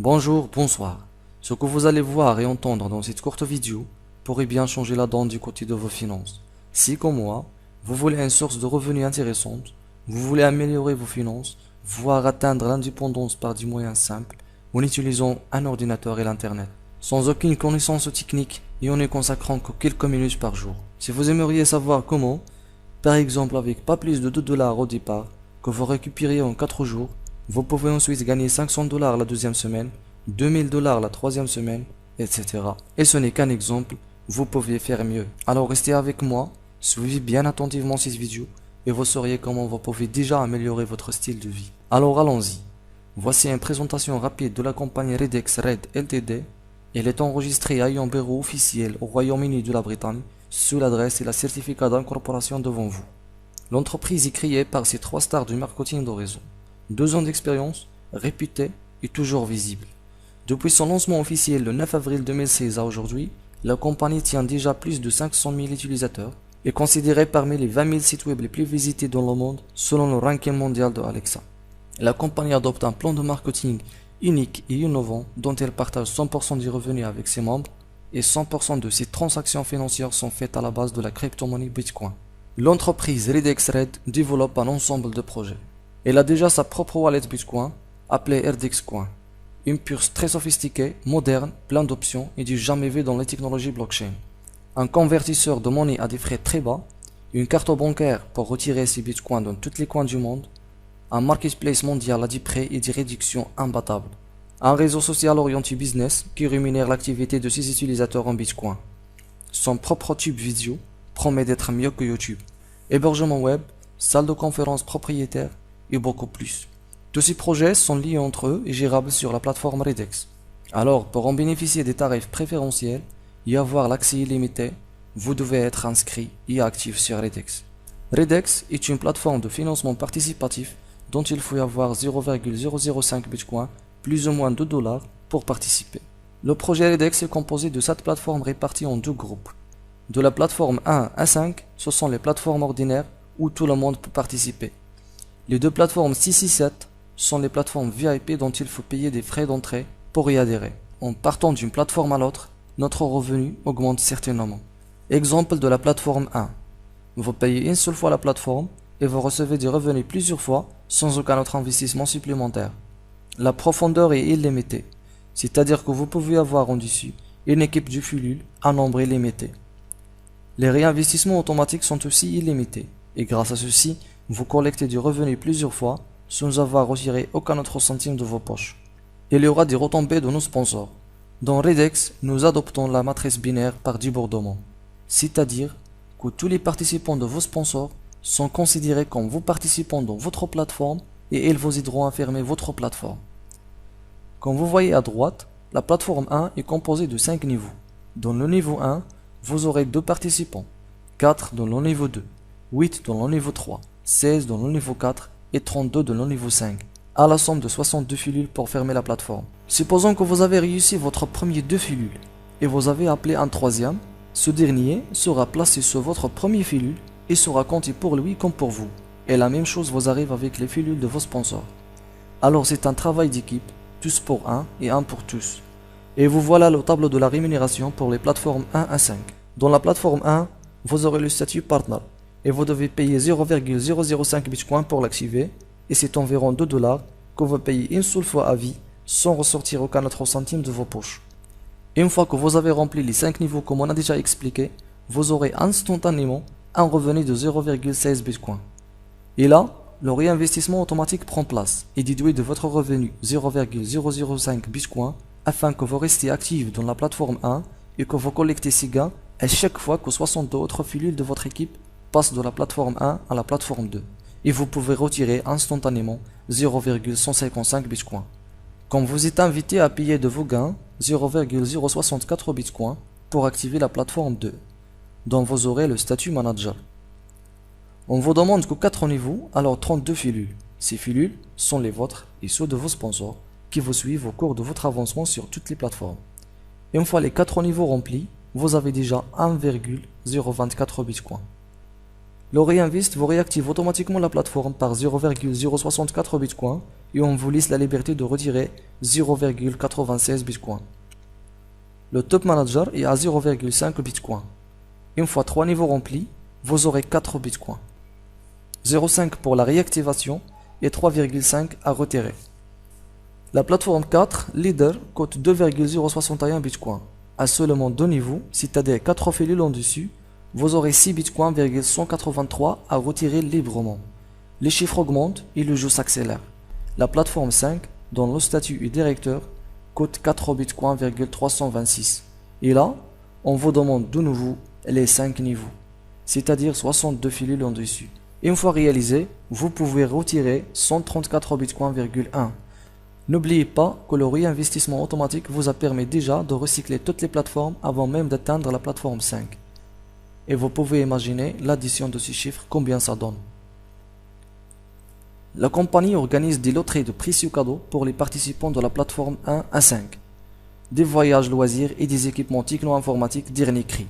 Bonjour, bonsoir. Ce que vous allez voir et entendre dans cette courte vidéo pourrait bien changer la donne du côté de vos finances. Si, comme moi, vous voulez une source de revenus intéressante, vous voulez améliorer vos finances, voire atteindre l'indépendance par des moyens simples, en utilisant un ordinateur et l'Internet, sans aucune connaissance technique et en ne consacrant que quelques minutes par jour. Si vous aimeriez savoir comment, par exemple avec pas plus de 2 dollars au départ, que vous récupérez en 4 jours, vous pouvez ensuite gagner 500 dollars la deuxième semaine, 2000 dollars la troisième semaine, etc. Et ce n'est qu'un exemple, vous pouvez faire mieux. Alors restez avec moi, suivez bien attentivement cette vidéo et vous saurez comment vous pouvez déjà améliorer votre style de vie. Alors allons-y. Voici une présentation rapide de la compagnie Redex Red Ltd. Elle est enregistrée à un bureau officiel au Royaume-Uni de la Bretagne, sous l'adresse et le certificat d'incorporation devant vous. L'entreprise est créée par ces 3 stars du marketing d'Horizon. 2 ans d'expérience, réputés et toujours visible. Depuis son lancement officiel le 9 avril 2016 à aujourd'hui, la compagnie tient déjà plus de 500 000 utilisateurs et est considérée parmi les 20 000 sites web les plus visités dans le monde selon le ranking mondial de Alexa. La compagnie adopte un plan de marketing unique et innovant dont elle partage 100% des revenus avec ses membres et 100% de ses transactions financières sont faites à la base de la crypto-monnaie Bitcoin. L'entreprise Redex Red développe un ensemble de projets. Elle a déjà sa propre wallet Bitcoin, appelée RDX Coin. Une puce très sophistiquée, moderne, plein d'options et du jamais vu dans les technologies blockchain. Un convertisseur de monnaie à des frais très bas, une carte bancaire pour retirer ses bitcoins dans tous les coins du monde, un marketplace mondial à des prix et des réductions imbattables, un réseau social orienté business qui rémunère l'activité de ses utilisateurs en bitcoin. Son propre tube vidéo promet d'être mieux que YouTube. Hébergement web, salle de conférence propriétaire et beaucoup plus. Tous ces projets sont liés entre eux et gérables sur la plateforme Redex. Alors, pour en bénéficier des tarifs préférentiels et avoir l'accès illimité, vous devez être inscrit et actif sur Redex. Redex est une plateforme de financement participatif dont il faut avoir 0,005 Bitcoin, plus ou moins 2 dollars, pour participer. Le projet Redex est composé de 7 plateformes réparties en 2 groupes. De la plateforme 1 à 5, ce sont les plateformes ordinaires où tout le monde peut participer. Les 2 plateformes 6 et 7 sont les plateformes VIP dont il faut payer des frais d'entrée pour y adhérer. En partant d'une plateforme à l'autre, notre revenu augmente certainement. Exemple de la plateforme 1. Vous payez une seule fois la plateforme et vous recevez des revenus plusieurs fois sans aucun autre investissement supplémentaire. La profondeur est illimitée, c'est-à-dire que vous pouvez avoir en dessus une équipe du Fulul à nombre illimité. Les réinvestissements automatiques sont aussi illimités et grâce à ceci, vous collectez du revenu plusieurs fois sans avoir retiré aucun autre centime de vos poches. Il y aura des retombées de nos sponsors. Dans Redex, nous adoptons la matrice binaire par débordement, c'est-à-dire que tous les participants de vos sponsors sont considérés comme vos participants dans votre plateforme et ils vous aideront à fermer votre plateforme. Comme vous voyez à droite, la plateforme 1 est composée de 5 niveaux. Dans le niveau 1, vous aurez 2 participants, 4 dans le niveau 2, 8 dans le niveau 3, 16 dans le niveau 4 et 32 dans le niveau 5, à la somme de 62 filules pour fermer la plateforme. Supposons que vous avez réussi votre premier 2 filules et vous avez appelé un troisième, ce dernier sera placé sur votre premier filule et sera compté pour lui comme pour vous. Et la même chose vous arrive avec les filules de vos sponsors. Alors c'est un travail d'équipe, tous pour un et un pour tous. Et vous voilà le tableau de la rémunération pour les plateformes 1 à 5. Dans la plateforme 1, vous aurez le statut partner et vous devez payer 0,005 Bitcoin pour l'activer et c'est environ 2 dollars que vous payez une seule fois à vie sans ressortir aucun autre centime de vos poches. Une fois que vous avez rempli les 5 niveaux comme on a déjà expliqué, vous aurez instantanément un revenu de 0,16 Bitcoin. Et là, le réinvestissement automatique prend place et déduit de votre revenu 0,005 Bitcoin afin que vous restiez actif dans la plateforme 1 et que vous collectez ces gains à chaque fois que 62 autres filules de votre équipe passent de la plateforme 1 à la plateforme 2. Et vous pouvez retirer instantanément 0,155 Bitcoin. Comme vous êtes invité à payer de vos gains 0,064 Bitcoin pour activer la plateforme 2, dont vous aurez le statut manager. On vous demande que 4 niveaux, alors 32 filules. Ces filules sont les vôtres et ceux de vos sponsors qui vous suivent au cours de votre avancement sur toutes les plateformes. Et une fois les 4 niveaux remplis, vous avez déjà 1,024 Bitcoin. Le Reinvest vous réactive automatiquement la plateforme par 0,064 Bitcoin et on vous laisse la liberté de retirer 0,96 Bitcoin. Le Top Manager est à 0,5 Bitcoin. Une fois 3 niveaux remplis, vous aurez 4 Bitcoins. 0,5 pour la réactivation et 3,5 à retirer. La plateforme 4, Leader, coûte 2,061 Bitcoin. À seulement 2 niveaux, c'est-à-dire 4 cellules en dessus, vous aurez 6 Bitcoin,183 à retirer librement. Les chiffres augmentent et le jeu s'accélère. La plateforme 5, dont le statut est directeur, coûte 4 Bitcoin,326. Et là, on vous demande de nouveau les 5 niveaux, c'est-à-dire 62 cellules en dessus. Une fois réalisé, vous pouvez retirer 134 Bitcoin,1. N'oubliez pas que le réinvestissement automatique vous a permis déjà de recycler toutes les plateformes avant même d'atteindre la plateforme 5. Et vous pouvez imaginer l'addition de ces chiffres, combien ça donne. La compagnie organise des loteries de précieux cadeaux pour les participants de la plateforme 1 à 5. Des voyages loisirs et des équipements techno-informatiques dernier cri.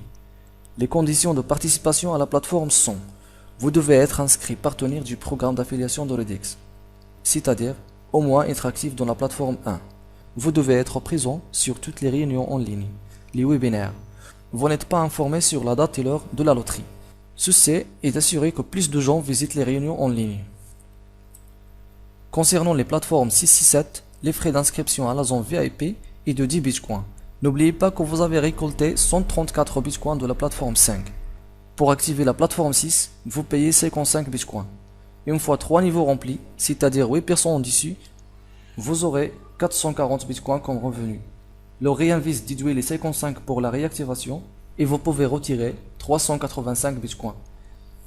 Les conditions de participation à la plateforme sont: vous devez être inscrit partenaire du programme d'affiliation de l'EDEX, c'est-à-dire au moins être actif dans la plateforme 1. Vous devez être présent sur toutes les réunions en ligne, les webinaires. Vous n'êtes pas informé sur la date et l'heure de la loterie. Ceci est d'assurer que plus de gens visitent les réunions en ligne. Concernant les plateformes 6 et 7, les frais d'inscription à la zone VIP est de 10 Bitcoins. N'oubliez pas que vous avez récolté 134 Bitcoins de la plateforme 5. Pour activer la plateforme 6, vous payez 55 Bitcoins. Une fois 3 niveaux remplis, c'est-à-dire 8 personnes en dessus, vous aurez 440 Bitcoins comme revenu. Le réinvest déduit les 55 pour la réactivation et vous pouvez retirer 385 Bitcoins.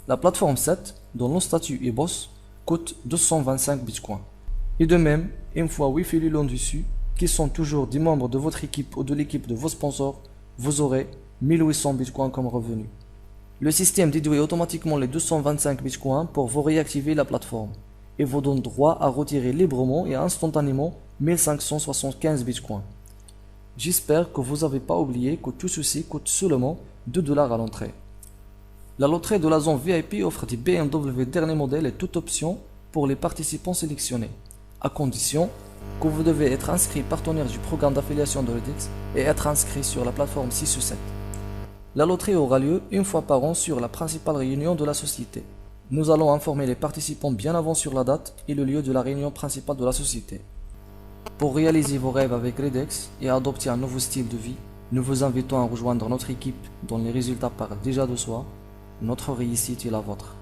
La plateforme 7, dont le statut est boss, coûte 225 Bitcoins. Et de même, une fois 8 cellules en dessus, qui sont toujours des membres de votre équipe ou de l'équipe de vos sponsors, vous aurez 1800 Bitcoins comme revenu. Le système déduit automatiquement les 225 Bitcoins pour vous réactiver la plateforme et vous donne droit à retirer librement et instantanément 1575 Bitcoins. J'espère que vous n'avez pas oublié que tout ceci coûte seulement 2 $ à l'entrée. La loterie de la zone VIP offre des BMW dernier modèle et toute option pour les participants sélectionnés, à condition que vous devez être inscrit partenaire du programme d'affiliation de l'EDEX et être inscrit sur la plateforme 6 ou 7. La loterie aura lieu une fois par an sur la principale réunion de la société. Nous allons informer les participants bien avant sur la date et le lieu de la réunion principale de la société. Pour réaliser vos rêves avec l'EDEX et adopter un nouveau style de vie, nous vous invitons à rejoindre notre équipe dont les résultats parlent déjà de soi. Notre réussite est la vôtre.